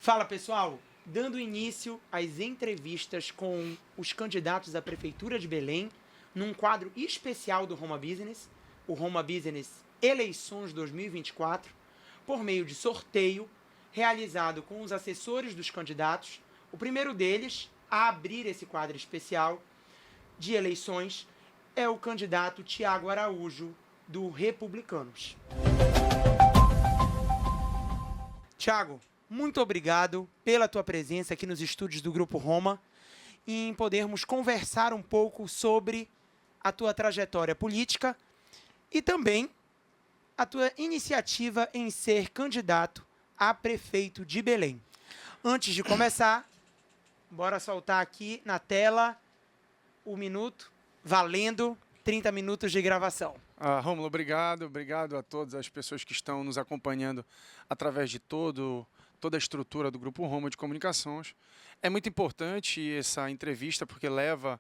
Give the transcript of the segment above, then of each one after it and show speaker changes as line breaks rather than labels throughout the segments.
Fala pessoal, dando início às entrevistas com os candidatos à Prefeitura de Belém, num quadro especial do Roma Business, o Roma Business Eleições 2024, por meio de sorteio realizado com os assessores dos candidatos. O primeiro deles a abrir esse quadro especial de eleições é o candidato Tiago Araújo, do Republicanos. Tiago, muito obrigado pela tua presença aqui nos estúdios do Grupo Roma e em podermos conversar um pouco sobre a tua trajetória política e também a tua iniciativa em ser candidato a prefeito de Belém. Antes de começar, bora soltar aqui na tela o minuto, valendo 30 minutos de gravação.
Rômulo, obrigado a todas as pessoas que estão nos acompanhando através de toda a estrutura do Grupo Roma de Comunicações. É muito importante essa entrevista porque leva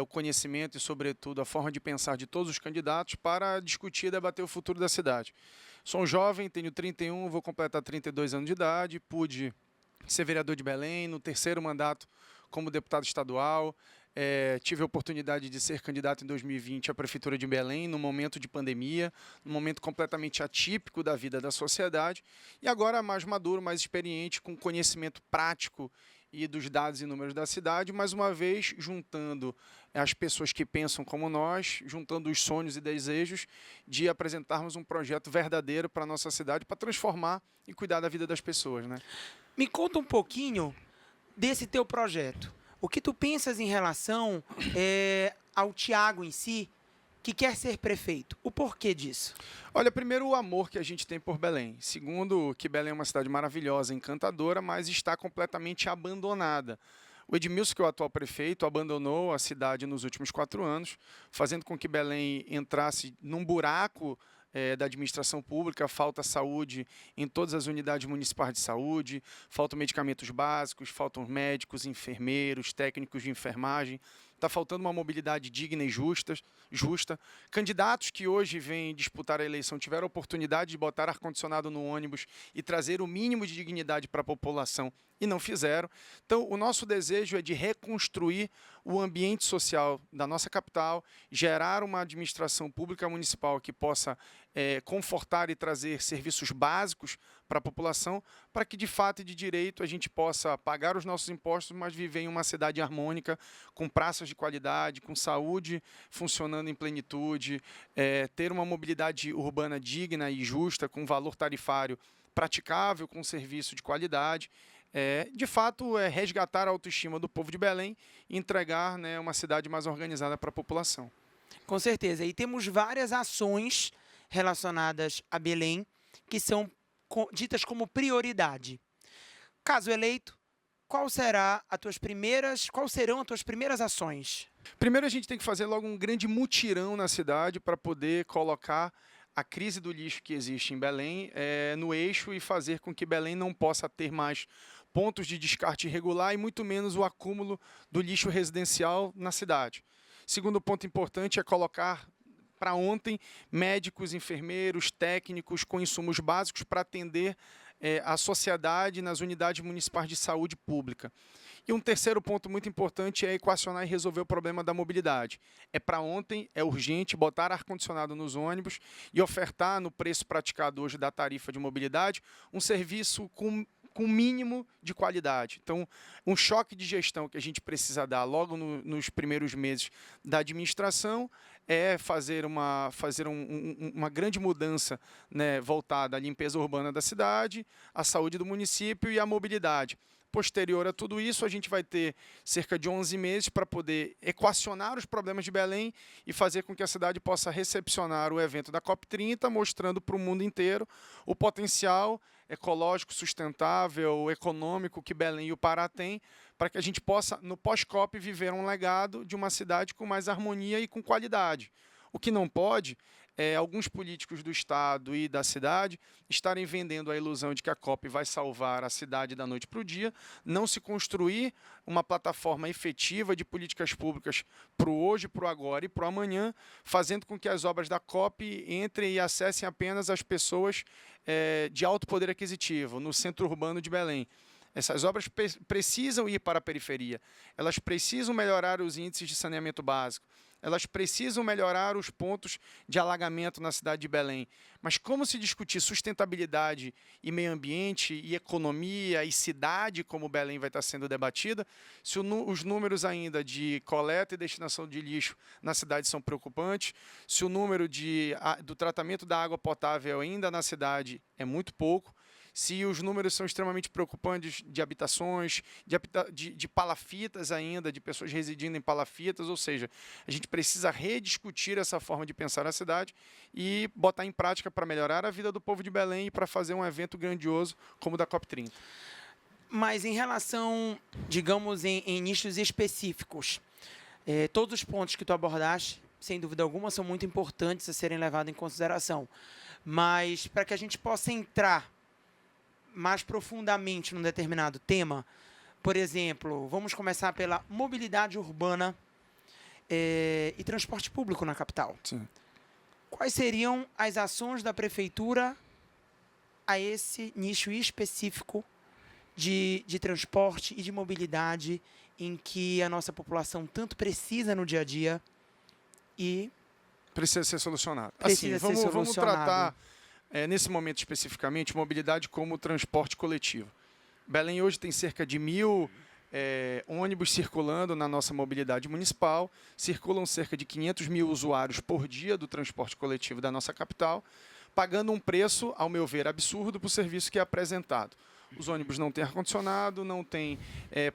o conhecimento e, sobretudo, a forma de pensar de todos os candidatos para discutir e debater o futuro da cidade. Sou um jovem, tenho 31, vou completar 32 anos de idade, pude ser vereador de Belém, no terceiro mandato como deputado estadual. Tive a oportunidade de ser candidato em 2020 à Prefeitura de Belém, num momento de pandemia, num momento completamente atípico da vida da sociedade, e agora mais maduro, mais experiente, com conhecimento prático e dos dados e números da cidade, mais uma vez juntando as pessoas que pensam como nós, juntando os sonhos e desejos de apresentarmos um projeto verdadeiro para a nossa cidade, para transformar e cuidar da vida das pessoas, né?
Me conta um pouquinho desse teu projeto. O que tu pensas em relação ao Tiago em si, que quer ser prefeito? O porquê disso?
Olha, primeiro, o amor que a gente tem por Belém. Segundo, que Belém é uma cidade maravilhosa, encantadora, mas está completamente abandonada. O Edmilson, que é o atual prefeito, abandonou a cidade nos últimos 4 anos, fazendo com que Belém entrasse num buraco da administração pública. Falta saúde em todas as unidades municipais de saúde, faltam medicamentos básicos, faltam médicos, enfermeiros, técnicos de enfermagem. Está faltando uma mobilidade digna e justa. Candidatos que hoje vêm disputar a eleição tiveram a oportunidade de botar ar-condicionado no ônibus e trazer o mínimo de dignidade para a população e não fizeram. Então, o nosso desejo é de reconstruir o ambiente social da nossa capital, gerar uma administração pública municipal que possa confortar e trazer serviços básicos para a população, para que, de fato e de direito, a gente possa pagar os nossos impostos, mas viver em uma cidade harmônica, com praças de qualidade, com saúde funcionando em plenitude, ter uma mobilidade urbana digna e justa, com valor tarifário praticável, com serviço de qualidade. De fato, resgatar a autoestima do povo de Belém e entregar, né, uma cidade mais organizada para a população.
Com certeza. E temos várias ações relacionadas a Belém que são ditas como prioridade. Caso eleito, quais serão as tuas primeiras ações?
Primeiro, a gente tem que fazer logo um grande mutirão na cidade para poder colocar a crise do lixo que existe em Belém no eixo e fazer com que Belém não possa ter mais pontos de descarte irregular e muito menos o acúmulo do lixo residencial na cidade. Segundo ponto importante é colocar para ontem médicos, enfermeiros, técnicos com insumos básicos para atender a sociedade nas unidades municipais de saúde pública. E um terceiro ponto muito importante é equacionar e resolver o problema da mobilidade. É para ontem, é urgente botar ar-condicionado nos ônibus e ofertar no preço praticado hoje da tarifa de mobilidade um serviço com mínimo de qualidade. Então, um choque de gestão que a gente precisa dar logo nos primeiros meses da administração é fazer uma grande mudança, né, voltada à limpeza urbana da cidade, à saúde do município e à mobilidade. Posterior a tudo isso, a gente vai ter cerca de 11 meses para poder equacionar os problemas de Belém e fazer com que a cidade possa recepcionar o evento da COP30, mostrando para o mundo inteiro o potencial ecológico, sustentável, econômico que Belém e o Pará têm, para que a gente possa, no pós-COP, viver um legado de uma cidade com mais harmonia e com qualidade. O que não pode alguns políticos do Estado e da cidade estarem vendendo a ilusão de que a COP vai salvar a cidade da noite para o dia, não se construir uma plataforma efetiva de políticas públicas para o hoje, para o agora e para o amanhã, fazendo com que as obras da COP entrem e acessem apenas as pessoas de alto poder aquisitivo, no centro urbano de Belém. Essas obras precisam ir para a periferia, elas precisam melhorar os índices de saneamento básico, elas precisam melhorar os pontos de alagamento na cidade de Belém. Mas como se discutir sustentabilidade e meio ambiente e economia e cidade, como Belém vai estar sendo debatida, se os números ainda de coleta e destinação de lixo na cidade são preocupantes, se o número do tratamento da água potável ainda na cidade é muito pouco, se os números são extremamente preocupantes de habitações, de palafitas ainda, de pessoas residindo em palafitas, ou seja, a gente precisa rediscutir essa forma de pensar a cidade e botar em prática para melhorar a vida do povo de Belém e para fazer um evento grandioso como o da COP30.
Mas em relação, digamos, em nichos específicos, todos os pontos que tu abordaste, sem dúvida alguma, são muito importantes a serem levados em consideração. Mas para que a gente possa entrar mais profundamente num determinado tema, por exemplo, vamos começar pela mobilidade urbana e transporte público na capital.
Sim.
Quais seriam as ações da prefeitura a esse nicho específico de transporte e de mobilidade em que a nossa população tanto precisa no dia a dia e
precisa ser solucionado?
Vamos
tratar nesse momento especificamente, mobilidade como transporte coletivo. Belém hoje tem cerca de 1.000 ônibus circulando na nossa mobilidade municipal, circulam cerca de 500 mil usuários por dia do transporte coletivo da nossa capital, pagando um preço, ao meu ver, absurdo para o serviço que é apresentado. Os ônibus não têm ar-condicionado, não têm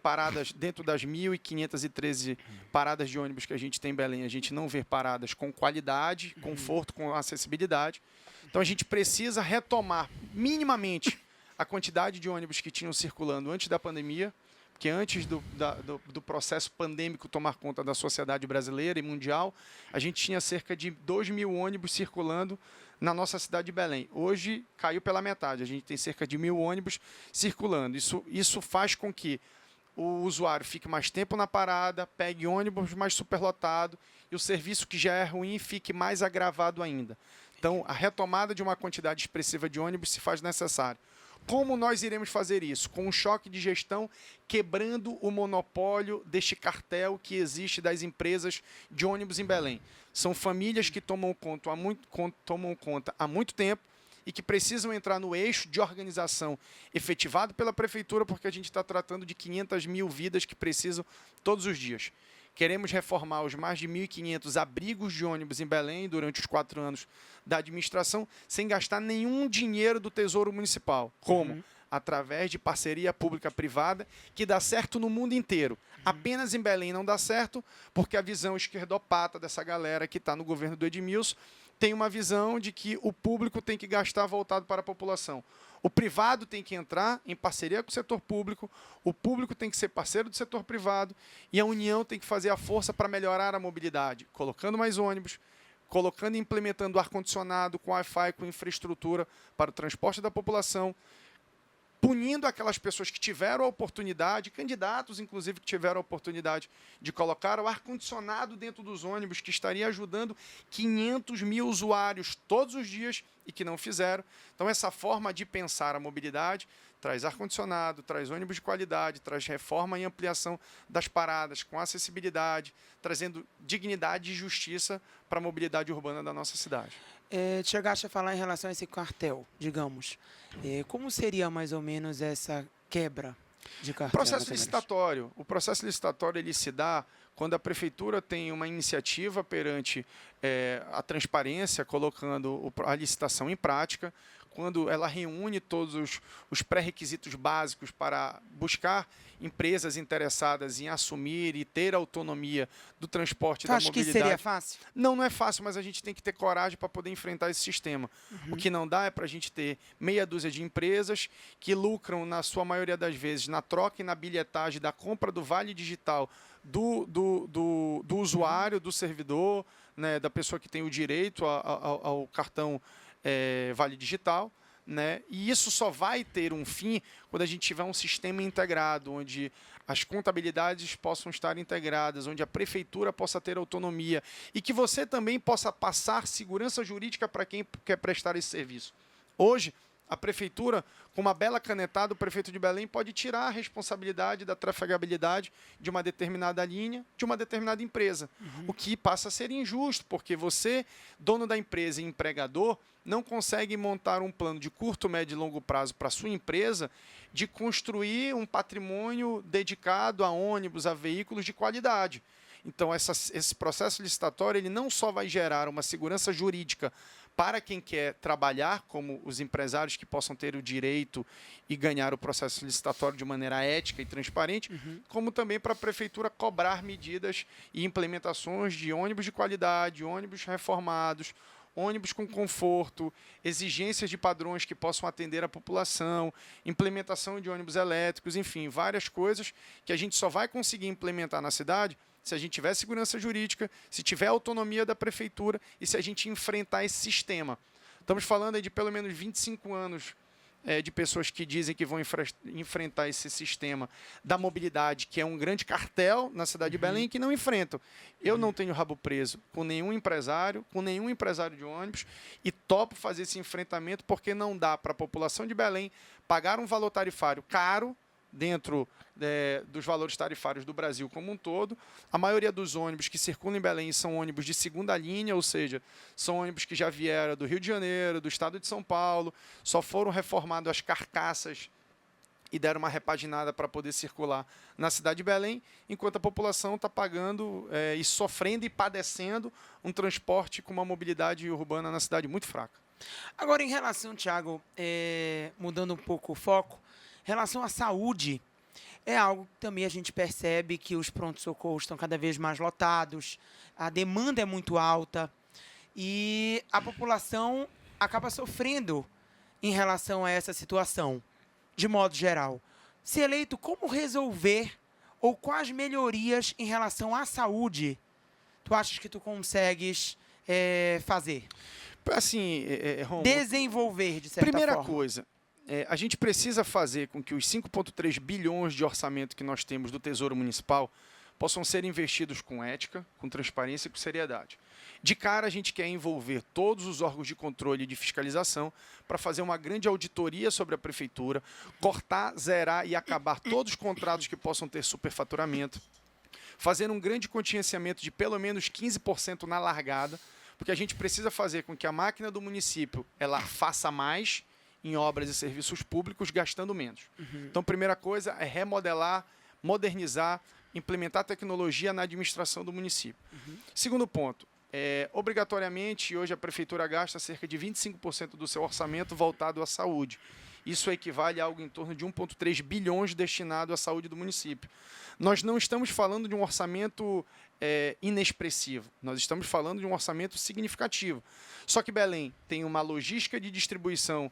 paradas dentro das 1.513 paradas de ônibus que a gente tem em Belém. A gente não vê paradas com qualidade, conforto, com acessibilidade. Então, a gente precisa retomar minimamente a quantidade de ônibus que tinham circulando antes da pandemia, porque antes do processo pandêmico tomar conta da sociedade brasileira e mundial, a gente tinha cerca de 2.000 ônibus circulando na nossa cidade de Belém. Hoje, caiu pela metade. A gente tem cerca de 1.000 ônibus circulando. Isso faz com que o usuário fique mais tempo na parada, pegue ônibus mais superlotado e o serviço que já é ruim fique mais agravado ainda. Então, a retomada de uma quantidade expressiva de ônibus se faz necessário. Como nós iremos fazer isso? Com um choque de gestão, quebrando o monopólio deste cartel que existe das empresas de ônibus em Belém. São famílias que tomam conta há muito tempo e que precisam entrar no eixo de organização efetivado pela prefeitura, porque a gente está tratando de 500 mil vidas que precisam todos os dias. Queremos reformar os mais de 1.500 abrigos de ônibus em Belém durante os 4 anos da administração, sem gastar nenhum dinheiro do Tesouro Municipal. Como? Através de parceria pública-privada, que dá certo no mundo inteiro. Apenas em Belém não dá certo, porque a visão esquerdopata dessa galera que está no governo do Edmilson tem uma visão de que o público tem que gastar voltado para a população. O privado tem que entrar em parceria com o setor público, o público tem que ser parceiro do setor privado e a União tem que fazer a força para melhorar a mobilidade, colocando mais ônibus, colocando e implementando ar-condicionado com Wi-Fi, com infraestrutura para o transporte da população, punindo aquelas pessoas que tiveram a oportunidade, candidatos, inclusive, que tiveram a oportunidade de colocar o ar-condicionado dentro dos ônibus, que estaria ajudando 500 mil usuários todos os dias e que não fizeram. Então, essa forma de pensar a mobilidade traz ar-condicionado, traz ônibus de qualidade, traz reforma e ampliação das paradas com acessibilidade, trazendo dignidade e justiça para a mobilidade urbana da nossa cidade.
Chegaste a falar em relação a esse cartel, digamos. Como seria mais ou menos essa quebra de cartel?
O processo licitatório ele se dá quando a prefeitura tem uma iniciativa perante a transparência, colocando a licitação em prática, quando ela reúne todos os pré-requisitos básicos para buscar empresas interessadas em assumir e ter autonomia do transporte e da mobilidade.
Acho que seria fácil?
Não é fácil, mas a gente tem que ter coragem para poder enfrentar esse sistema. O que não dá é para a gente ter meia dúzia de empresas que lucram, na sua maioria das vezes, na troca e na bilhetagem da compra do vale digital do usuário, do servidor, né, da pessoa que tem o direito ao cartão Vale Digital, né? E isso só vai ter um fim quando a gente tiver um sistema integrado, onde as contabilidades possam estar integradas, onde a prefeitura possa ter autonomia e que você também possa passar segurança jurídica para quem quer prestar esse serviço. Hoje, A prefeitura, com uma bela canetada, o prefeito de Belém pode tirar a responsabilidade da trafegabilidade de uma determinada linha, de uma determinada empresa. O que passa a ser injusto, porque você, dono da empresa e empregador, não consegue montar um plano de curto, médio e longo prazo para a sua empresa de construir um patrimônio dedicado a ônibus, a veículos de qualidade. Então, esse processo licitatório ele não só vai gerar uma segurança jurídica para quem quer trabalhar, como os empresários que possam ter o direito e ganhar o processo licitatório de maneira ética e transparente, como também para a prefeitura cobrar medidas e implementações de ônibus de qualidade, ônibus reformados, ônibus com conforto, exigências de padrões que possam atender a população, implementação de ônibus elétricos, enfim, várias coisas que a gente só vai conseguir implementar na cidade se a gente tiver segurança jurídica, se tiver autonomia da prefeitura e se a gente enfrentar esse sistema. Estamos falando aí de pelo menos 25 anos de pessoas que dizem que vão enfrentar esse sistema da mobilidade, que é um grande cartel na cidade de Belém, que não enfrentam. Eu não tenho rabo preso com nenhum empresário de ônibus, e topo fazer esse enfrentamento porque não dá para a população de Belém pagar um valor tarifário caro dentro dos valores tarifários do Brasil como um todo. A maioria dos ônibus que circulam em Belém são ônibus de segunda linha, ou seja, são ônibus que já vieram do Rio de Janeiro, do estado de São Paulo, só foram reformadas as carcaças e deram uma repaginada para poder circular na cidade de Belém, enquanto a população está pagando e sofrendo e padecendo um transporte com uma mobilidade urbana na cidade muito fraca.
Agora, em relação, Thiago, mudando um pouco o foco, em relação à saúde, é algo que também a gente percebe que os prontos-socorros estão cada vez mais lotados, a demanda é muito alta e a população acaba sofrendo em relação a essa situação, de modo geral. Se eleito, como resolver ou quais melhorias em relação à saúde tu achas que tu consegues fazer?
Assim, Romulo,
desenvolver, de certa
primeira
forma.
coisa, a gente precisa fazer com que os 5,3 bilhões de orçamento que nós temos do Tesouro Municipal possam ser investidos com ética, com transparência e com seriedade. De cara, a gente quer envolver todos os órgãos de controle e de fiscalização para fazer uma grande auditoria sobre a prefeitura, cortar, zerar e acabar todos os contratos que possam ter superfaturamento, fazer um grande contingenciamento de pelo menos 15% na largada, porque a gente precisa fazer com que a máquina do município ela faça mais em obras e serviços públicos, gastando menos. Então, primeira coisa é remodelar, modernizar, implementar tecnologia na administração do município. Segundo ponto, obrigatoriamente, hoje a prefeitura gasta cerca de 25% do seu orçamento voltado à saúde. Isso equivale a algo em torno de 1,3 bilhões destinado à saúde do município. Nós não estamos falando de um orçamento inexpressivo, nós estamos falando de um orçamento significativo. Só que Belém tem uma logística de distribuição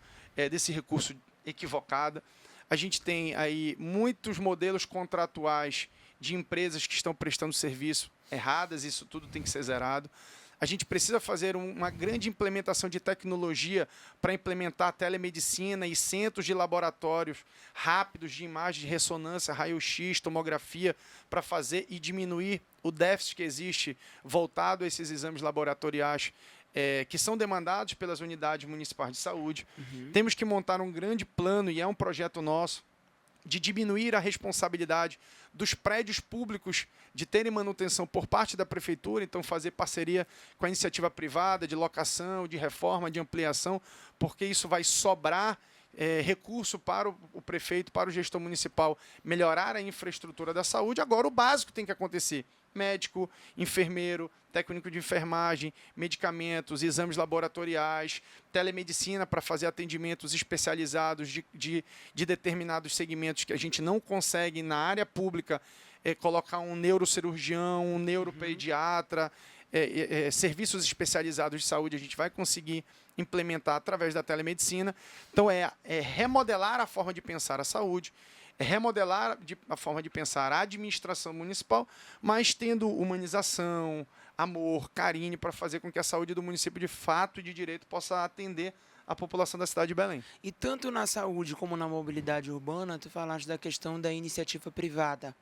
desse recurso equivocada. A gente tem aí muitos modelos contratuais de empresas que estão prestando serviço erradas, isso tudo tem que ser zerado. A gente precisa fazer uma grande implementação de tecnologia para implementar a telemedicina e centros de laboratórios rápidos de imagem de ressonância, raio-x, tomografia, para fazer e diminuir o déficit que existe voltado a esses exames laboratoriais que são demandados pelas unidades municipais de saúde. Temos que montar um grande plano, e é um projeto nosso, de diminuir a responsabilidade dos prédios públicos de terem manutenção por parte da prefeitura, então fazer parceria com a iniciativa privada de locação, de reforma, de ampliação, porque isso vai sobrar recurso para o prefeito, para o gestor municipal, melhorar a infraestrutura da saúde. Agora, o básico tem que acontecer: médico, enfermeiro, técnico de enfermagem, medicamentos, exames laboratoriais, telemedicina para fazer atendimentos especializados de determinados segmentos que a gente não consegue na área pública colocar um neurocirurgião, um neuropediatra, serviços especializados de saúde a gente vai conseguir implementar através da telemedicina. Então, remodelar a forma de pensar a saúde, remodelar a forma de pensar a administração municipal, mas tendo humanização, amor, carinho, para fazer com que a saúde do município, de fato e de direito, possa atender a população da cidade de Belém.
E tanto na saúde como na mobilidade urbana, tu falaste da questão da iniciativa privada.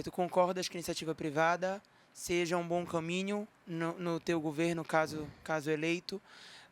Tu concordas que a iniciativa privada seja um bom caminho no teu governo, caso eleito,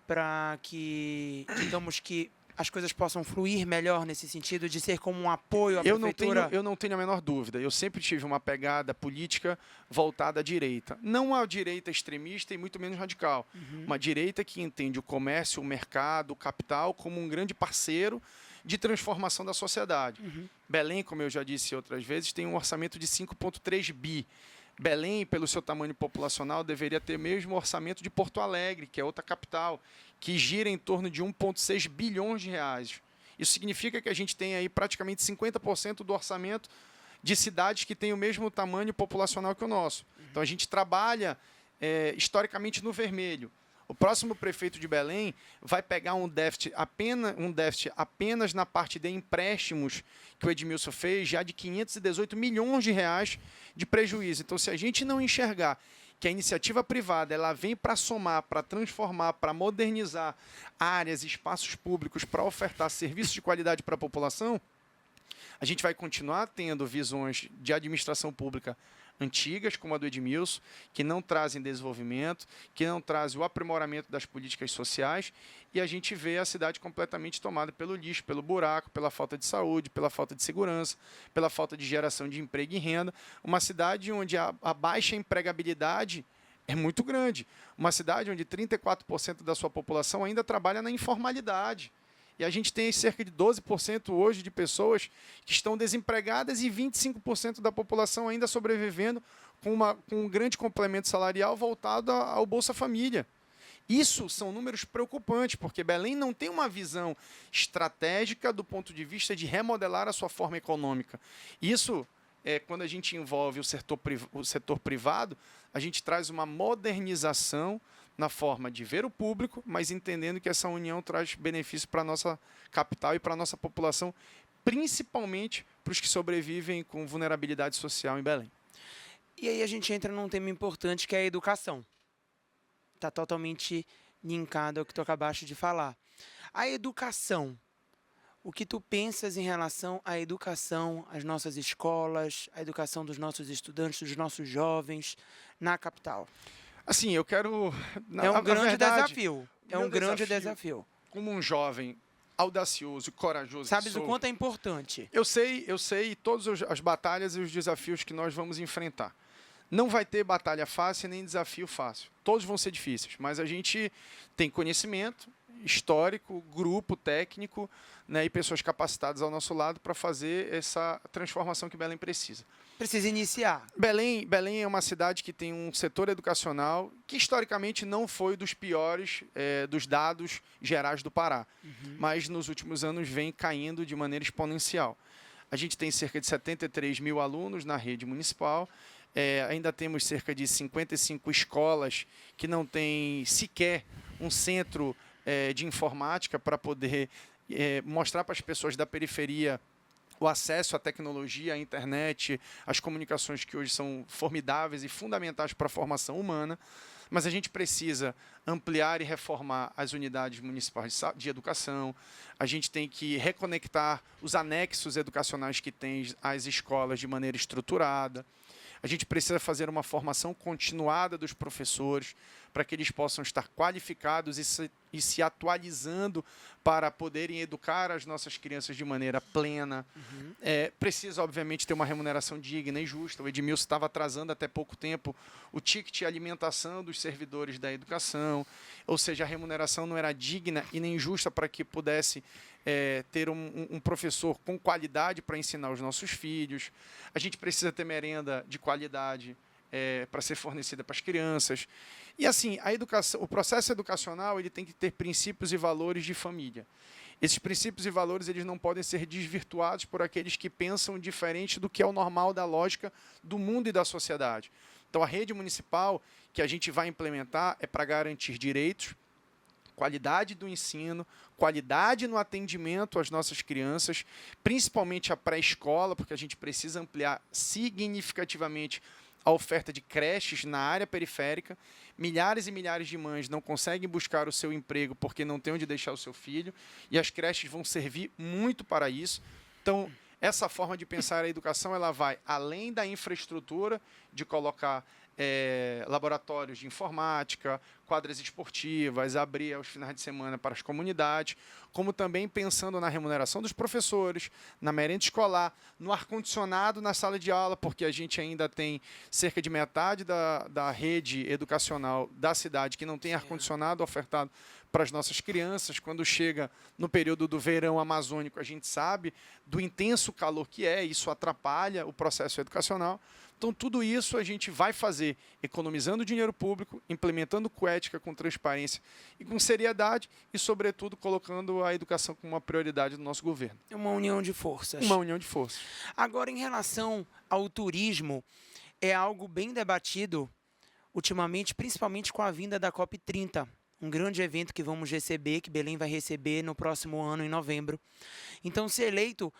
para que, digamos que, as coisas possam fluir melhor nesse sentido, de ser como um apoio à prefeitura?
Eu não tenho a menor dúvida. Eu sempre tive uma pegada política voltada à direita. Não à direita extremista e muito menos radical. Uma direita que entende o comércio, o mercado, o capital como um grande parceiro de transformação da sociedade. Belém, como eu já disse outras vezes, tem um orçamento de 5,3 bi. Belém, pelo seu tamanho populacional, deveria ter o mesmo orçamento de Porto Alegre, que é outra capital, que gira em torno de 1,6 bilhões de reais. Isso significa que a gente tem aí praticamente 50% do orçamento de cidades que têm o mesmo tamanho populacional que o nosso. Então a gente trabalha historicamente no vermelho. O próximo prefeito de Belém vai pegar um déficit apenas na parte de empréstimos que o Edmilson fez, já de 518 milhões de reais de prejuízo. Então, se a gente não enxergar que a iniciativa privada ela vem para somar, para transformar, para modernizar áreas e espaços públicos, para ofertar serviços de qualidade para a população, a gente vai continuar tendo visões de administração pública antigas, como a do Edmilson, que não trazem desenvolvimento, que não trazem o aprimoramento das políticas sociais, e a gente vê a cidade completamente tomada pelo lixo, pelo buraco, pela falta de saúde, pela falta de segurança, pela falta de geração de emprego e renda. Uma cidade onde a baixa empregabilidade é muito grande. Uma cidade onde 34% da sua população ainda trabalha na informalidade. E a gente tem cerca de 12% hoje de pessoas que estão desempregadas e 25% da população ainda sobrevivendo com um grande complemento salarial voltado ao Bolsa Família. Isso são números preocupantes, porque Belém não tem uma visão estratégica do ponto de vista de remodelar a sua forma econômica. Isso, quando a gente envolve o setor privado, a gente traz uma modernização na forma de ver o público, mas entendendo que essa união traz benefício para a nossa capital e para a nossa população, principalmente para os que sobrevivem com vulnerabilidade social em Belém.
E aí a gente entra num tema importante que é a educação. Está totalmente linkado ao que tu acabaste de falar. A educação. O que tu pensas em relação à educação, às nossas escolas, à educação dos nossos estudantes, dos nossos jovens na capital?
Assim, eu quero...
É um grande desafio. É um grande desafio.
Como um jovem audacioso e corajoso.
Sabes o quanto é importante.
Eu sei todas as batalhas e os desafios que nós vamos enfrentar. Não vai ter batalha fácil nem desafio fácil. Todos vão ser difíceis, mas a gente tem conhecimento histórico, grupo técnico, né, e pessoas capacitadas ao nosso lado para fazer essa transformação que Belém precisa.
Precisa iniciar.
Belém é uma cidade que tem um setor educacional que historicamente não foi dos piores dos dados gerais do Pará, mas nos últimos anos vem caindo de maneira exponencial. A gente tem cerca de 73 mil alunos na rede municipal, ainda temos cerca de 55 escolas que não têm sequer um centro de informática para poder mostrar para as pessoas da periferia o acesso à tecnologia, à internet, às comunicações que hoje são formidáveis e fundamentais para a formação humana, mas a gente precisa ampliar e reformar as unidades municipais de educação, a gente tem que reconectar os anexos educacionais que tem às escolas de maneira estruturada, a gente precisa fazer uma formação continuada dos professores para que eles possam estar qualificados e se atualizando para poderem educar as nossas crianças de maneira plena. Precisa, obviamente, ter uma remuneração digna e justa. O Edmilson estava atrasando até pouco tempo o ticket de alimentação dos servidores da educação, ou seja, a remuneração não era digna e nem justa para que pudesse ter um professor com qualidade para ensinar os nossos filhos. A gente precisa ter merenda de qualidade para ser fornecida para as crianças. E assim, o processo educacional ele tem que ter princípios e valores de família. Esses princípios e valores eles não podem ser desvirtuados por aqueles que pensam diferente do que é o normal da lógica do mundo e da sociedade. Então, a rede municipal que a gente vai implementar é para garantir direitos, qualidade do ensino, qualidade no atendimento às nossas crianças, principalmente a pré-escola, porque a gente precisa ampliar significativamente a oferta de creches na área periférica. Milhares e milhares de mães não conseguem buscar o seu emprego porque não tem onde deixar o seu filho, e as creches vão servir muito para isso. Então, essa forma de pensar a educação ela vai além da infraestrutura, de colocar laboratórios de informática, quadras esportivas, abrir aos finais de semana para as comunidades, como também pensando na remuneração dos professores, na merenda escolar, no ar-condicionado na sala de aula, porque a gente ainda tem cerca de metade da rede educacional da cidade que não tem ar-condicionado ofertado para as nossas crianças. Quando chega no período do verão amazônico, a gente sabe do intenso calor que é, isso atrapalha o processo educacional. Então, tudo isso a gente vai fazer economizando dinheiro público, implementando com ética, com transparência e com seriedade e, sobretudo, colocando a educação como uma prioridade do nosso governo.
É uma união de forças.
Uma união de forças.
Agora, em relação ao turismo, é algo bem debatido ultimamente, principalmente com a vinda da COP30, um grande evento que vamos receber, que Belém vai receber no próximo ano, em novembro. Então, se eleito,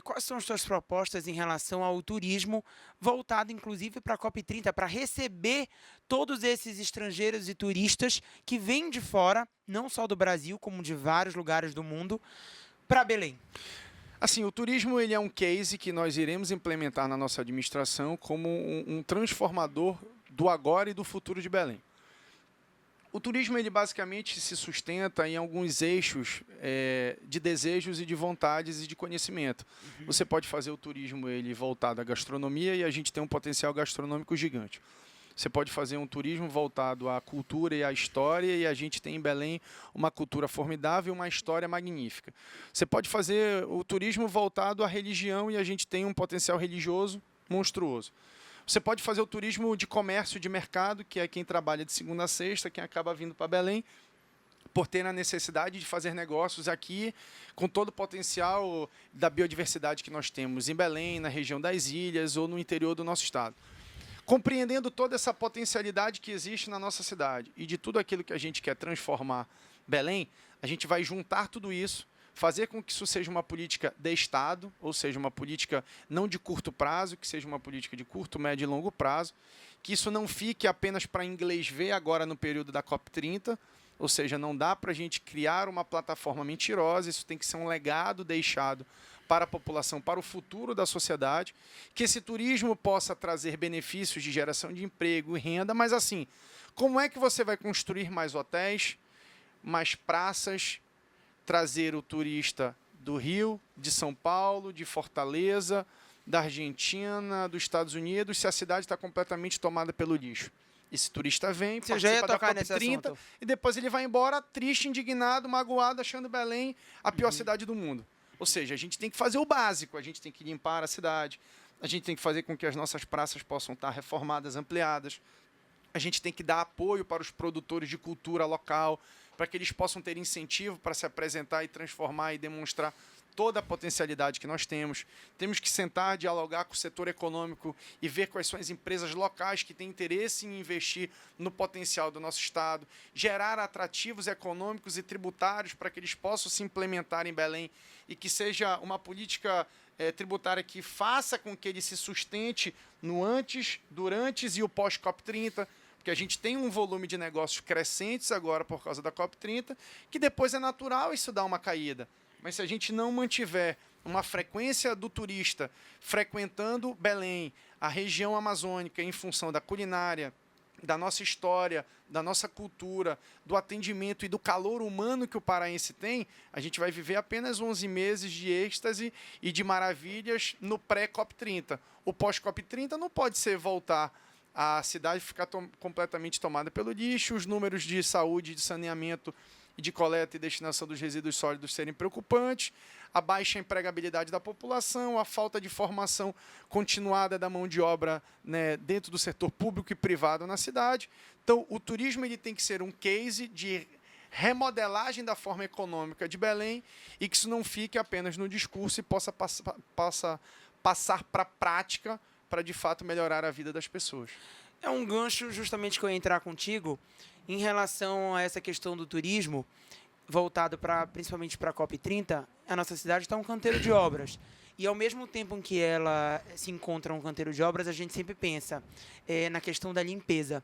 quais são as suas propostas em relação ao turismo, voltado inclusive para a COP30, para receber todos esses estrangeiros e turistas que vêm de fora, não só do Brasil, como de vários lugares do mundo, para Belém?
Assim, o turismo ele é um case que nós iremos implementar na nossa administração como um transformador do agora e do futuro de Belém. O turismo ele basicamente se sustenta em alguns eixos de desejos e de vontades e de conhecimento. Você pode fazer o turismo ele voltado à gastronomia e a gente tem um potencial gastronômico gigante. Você pode fazer um turismo voltado à cultura e à história e a gente tem em Belém uma cultura formidável e uma história magnífica. Você pode fazer o turismo voltado à religião e a gente tem um potencial religioso monstruoso. Você pode fazer o turismo de comércio, de mercado, que é quem trabalha de segunda a sexta, quem acaba vindo para Belém, por ter a necessidade de fazer negócios aqui, com todo o potencial da biodiversidade que nós temos em Belém, na região das ilhas ou no interior do nosso estado. Compreendendo toda essa potencialidade que existe na nossa cidade e de tudo aquilo que a gente quer transformar Belém, a gente vai juntar tudo isso, fazer com que isso seja uma política de Estado, ou seja, uma política não de curto prazo, que seja uma política de curto, médio e longo prazo, que isso não fique apenas para inglês ver agora no período da COP30, ou seja, não dá para a gente criar uma plataforma mentirosa, isso tem que ser um legado deixado para a população, para o futuro da sociedade, que esse turismo possa trazer benefícios de geração de emprego e renda, mas assim, como é que você vai construir mais hotéis, mais praças, trazer o turista do Rio, de São Paulo, de Fortaleza, da Argentina, dos Estados Unidos, se a cidade está completamente tomada pelo lixo? Esse turista vem,
Você já ia
participa da
tocar nesse
COP30
assunto.
e depois ele vai embora triste, indignado, magoado, achando Belém a pior cidade do mundo. Ou seja, a gente tem que fazer o básico, a gente tem que limpar a cidade, a gente tem que fazer com que as nossas praças possam estar reformadas, ampliadas, a gente tem que dar apoio para os produtores de cultura local, para que eles possam ter incentivo para se apresentar e transformar e demonstrar toda a potencialidade que nós temos. Temos que sentar, dialogar com o setor econômico e ver quais são as empresas locais que têm interesse em investir no potencial do nosso estado, gerar atrativos econômicos e tributários para que eles possam se implementar em Belém e que seja uma política tributária que faça com que ele se sustente no antes, durante e o pós-COP30, porque a gente tem um volume de negócios crescentes agora por causa da COP30, que depois é natural isso dar uma caída. Mas se a gente não mantiver uma frequência do turista frequentando Belém, a região amazônica, em função da culinária, da nossa história, da nossa cultura, do atendimento e do calor humano que o paraense tem, a gente vai viver apenas 11 meses de êxtase e de maravilhas no pré-COP30. O pós-COP30 não pode ser voltar a cidade ficar completamente tomada pelo lixo, os números de saúde, de saneamento e de coleta e destinação dos resíduos sólidos serem preocupantes, a baixa empregabilidade da população, a falta de formação continuada da mão de obra, né, dentro do setor público e privado na cidade. Então, o turismo ele tem que ser um case de remodelagem da forma econômica de Belém e que isso não fique apenas no discurso e possa passar para a prática para, de fato, melhorar a vida das pessoas.
É um gancho justamente que eu ia entrar contigo em relação a essa questão do turismo, voltado principalmente para a COP30. A nossa cidade está um canteiro de obras. E, ao mesmo tempo em que ela se encontra um canteiro de obras, a gente sempre pensa na questão da limpeza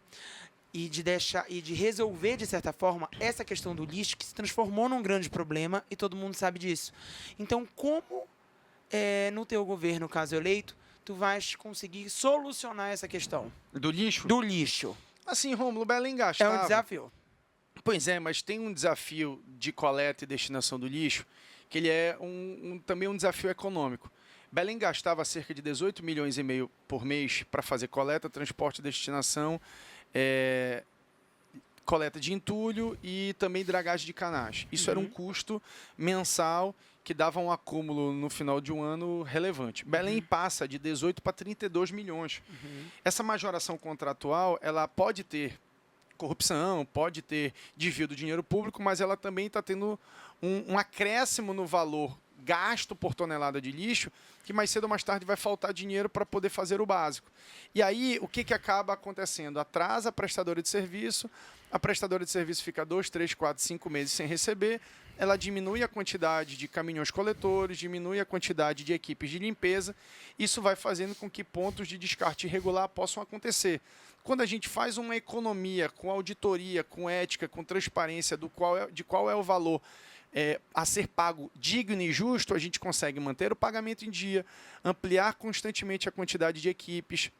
e de resolver, de certa forma, essa questão do lixo, que se transformou num grande problema, e todo mundo sabe disso. Então, como no teu governo, caso eleito, tu vais conseguir solucionar essa questão
Do lixo?
do lixo?
Assim, Rômulo, Belém
É
gastava...
um desafio.
Pois é, mas tem um desafio de coleta e destinação do lixo, que ele é também um desafio econômico. Belém gastava cerca de 18 milhões e meio por mês para fazer coleta, transporte e destinação, coleta de entulho e também dragagem de canais. Isso era um custo mensal que dava um acúmulo no final de um ano relevante. Belém passa de 18 para 32 milhões. Essa majoração contratual, ela pode ter corrupção, pode ter desvio do dinheiro público, mas ela também está tendo um acréscimo no valor gasto por tonelada de lixo, que mais cedo ou mais tarde vai faltar dinheiro para poder fazer o básico. E aí, o que acaba acontecendo? Atrasa a prestadora de serviço, a prestadora de serviço fica 2, 3, 4, 5 meses sem receber, ela diminui a quantidade de caminhões coletores, diminui a quantidade de equipes de limpeza, isso vai fazendo com que pontos de descarte irregular possam acontecer. Quando a gente faz uma economia com auditoria, com ética, com transparência de qual é o valor a ser pago digno e justo, a gente consegue manter o pagamento em dia, ampliar constantemente a quantidade de equipes,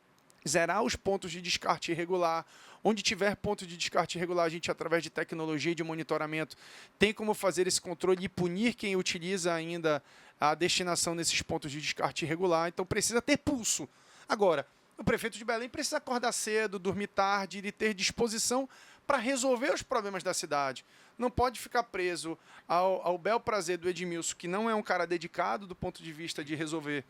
zerar os pontos de descarte irregular. Onde tiver ponto de descarte irregular, a gente, através de tecnologia e de monitoramento, tem como fazer esse controle e punir quem utiliza ainda a destinação nesses pontos de descarte irregular. Então, precisa ter pulso. Agora, o prefeito de Belém precisa acordar cedo, dormir tarde e ter disposição para resolver os problemas da cidade. Não pode ficar preso ao bel prazer do Edmilson, que não é um cara dedicado do ponto de vista de resolver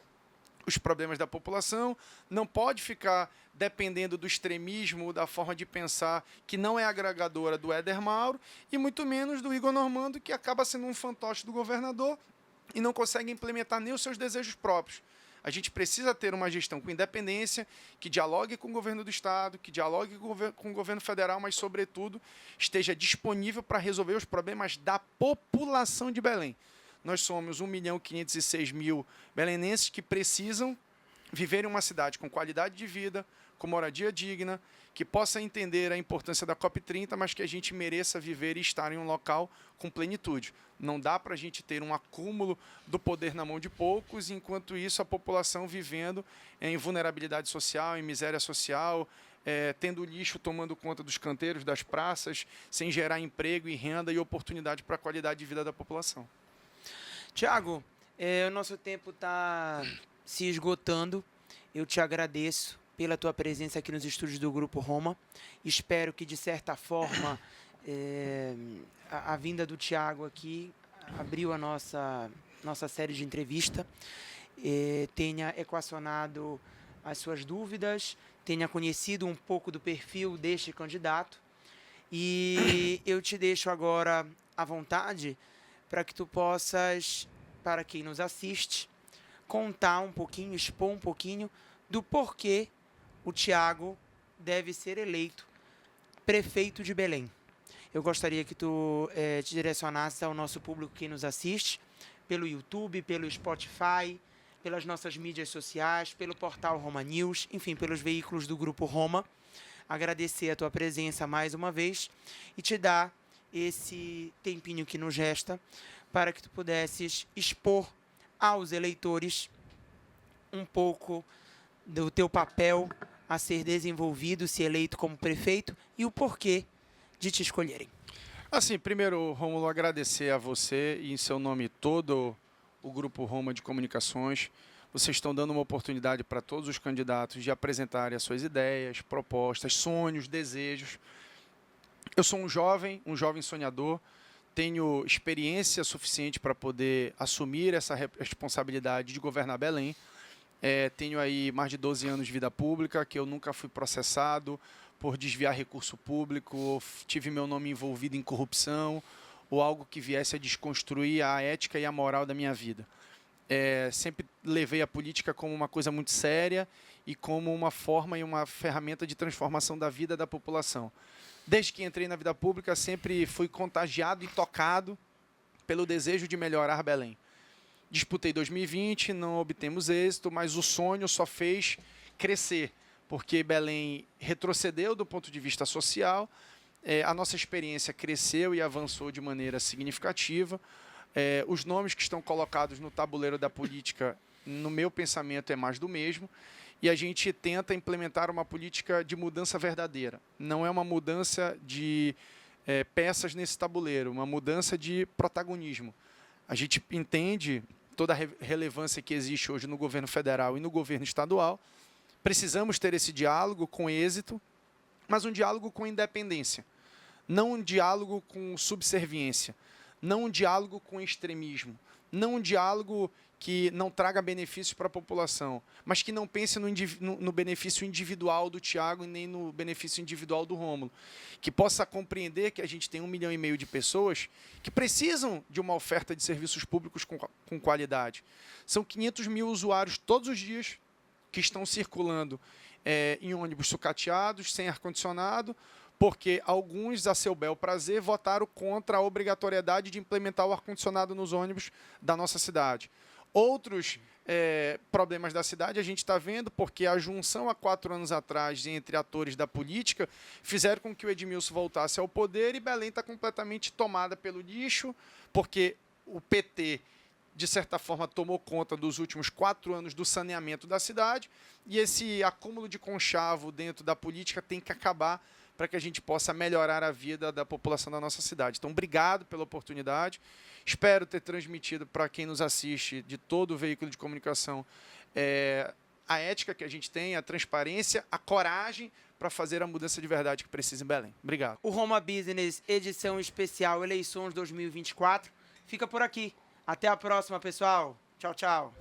os problemas da população, não pode ficar dependendo do extremismo, da forma de pensar que não é agregadora do Éder Mauro, e muito menos do Igor Normando, que acaba sendo um fantoche do governador e não consegue implementar nem os seus desejos próprios. A gente precisa ter uma gestão com independência, que dialogue com o governo do Estado, que dialogue com o governo federal, mas, sobretudo, esteja disponível para resolver os problemas da população de Belém. Nós somos 1.506.000 belenenses que precisam viver em uma cidade com qualidade de vida, com moradia digna, que possa entender a importância da COP30, mas que a gente mereça viver e estar em um local com plenitude. Não dá para a gente ter um acúmulo do poder na mão de poucos, enquanto isso a população vivendo em vulnerabilidade social, em miséria social, tendo lixo tomando conta dos canteiros, das praças, sem gerar emprego e renda e oportunidade para a qualidade de vida da população.
Tiago, o nosso tempo está se esgotando. Eu te agradeço pela tua presença aqui nos estúdios do Grupo Roma. Espero que, de certa forma, a vinda do Tiago aqui abriu a nossa série de entrevista, tenha equacionado as suas dúvidas, tenha conhecido um pouco do perfil deste candidato. E eu te deixo agora à vontade para que tu possas, para quem nos assiste, contar um pouquinho, expor um pouquinho do porquê o Tiago deve ser eleito prefeito de Belém. Eu gostaria que tu te direcionasse ao nosso público que nos assiste, pelo YouTube, pelo Spotify, pelas nossas mídias sociais, pelo portal Roma News, enfim, pelos veículos do Grupo Roma. Agradecer a tua presença mais uma vez e te dar esse tempinho que nos resta para que tu pudesses expor aos eleitores um pouco do teu papel a ser desenvolvido, se eleito como prefeito, e o porquê de te escolherem.
Assim, primeiro, Rômulo, agradecer a você e em seu nome todo o Grupo Roma de Comunicações. Vocês estão dando uma oportunidade para todos os candidatos de apresentarem as suas ideias, propostas, sonhos, desejos. Eu sou um jovem sonhador, tenho experiência suficiente para poder assumir essa responsabilidade de governar Belém. Tenho aí mais de 12 anos de vida pública, que eu nunca fui processado por desviar recurso público, ou tive meu nome envolvido em corrupção, ou algo que viesse a desconstruir a ética e a moral da minha vida. Sempre levei a política como uma coisa muito séria e como uma forma e uma ferramenta de transformação da vida da população. Desde que entrei na vida pública, sempre fui contagiado e tocado pelo desejo de melhorar Belém. Disputei 2020, não obtemos êxito, mas o sonho só fez crescer, porque Belém retrocedeu do ponto de vista social, a nossa experiência cresceu e avançou de maneira significativa. Os nomes que estão colocados no tabuleiro da política no meu pensamento, é mais do mesmo. E a gente tenta implementar uma política de mudança verdadeira. Não é uma mudança de peças nesse tabuleiro, uma mudança de protagonismo. A gente entende toda a relevância que existe hoje no governo federal e no governo estadual. Precisamos ter esse diálogo com êxito, mas um diálogo com independência. Não um diálogo com subserviência. Não um diálogo com extremismo. Não um diálogo que não traga benefícios para a população, mas que não pense no benefício individual do Thiago e nem no benefício individual do Rômulo. Que possa compreender que a gente tem 1,5 milhão de pessoas que precisam de uma oferta de serviços públicos com qualidade. São 500 mil usuários todos os dias que estão circulando em ônibus sucateados, sem ar-condicionado, porque alguns, a seu bel prazer, votaram contra a obrigatoriedade de implementar o ar-condicionado nos ônibus da nossa cidade. Outros problemas da cidade a gente está vendo porque a junção há 4 anos atrás entre atores da política fizeram com que o Edmilson voltasse ao poder e Belém está completamente tomada pelo lixo, porque o PT, de certa forma, tomou conta dos últimos 4 anos do saneamento da cidade e esse acúmulo de conchavo dentro da política tem que acabar para que a gente possa melhorar a vida da população da nossa cidade. Então, obrigado pela oportunidade. Espero ter transmitido para quem nos assiste de todo o veículo de comunicação a ética que a gente tem, a transparência, a coragem para fazer a mudança de verdade que precisa em Belém. Obrigado.
O Roma Business, edição especial Eleições 2024, fica por aqui. Até a próxima, pessoal. Tchau, tchau.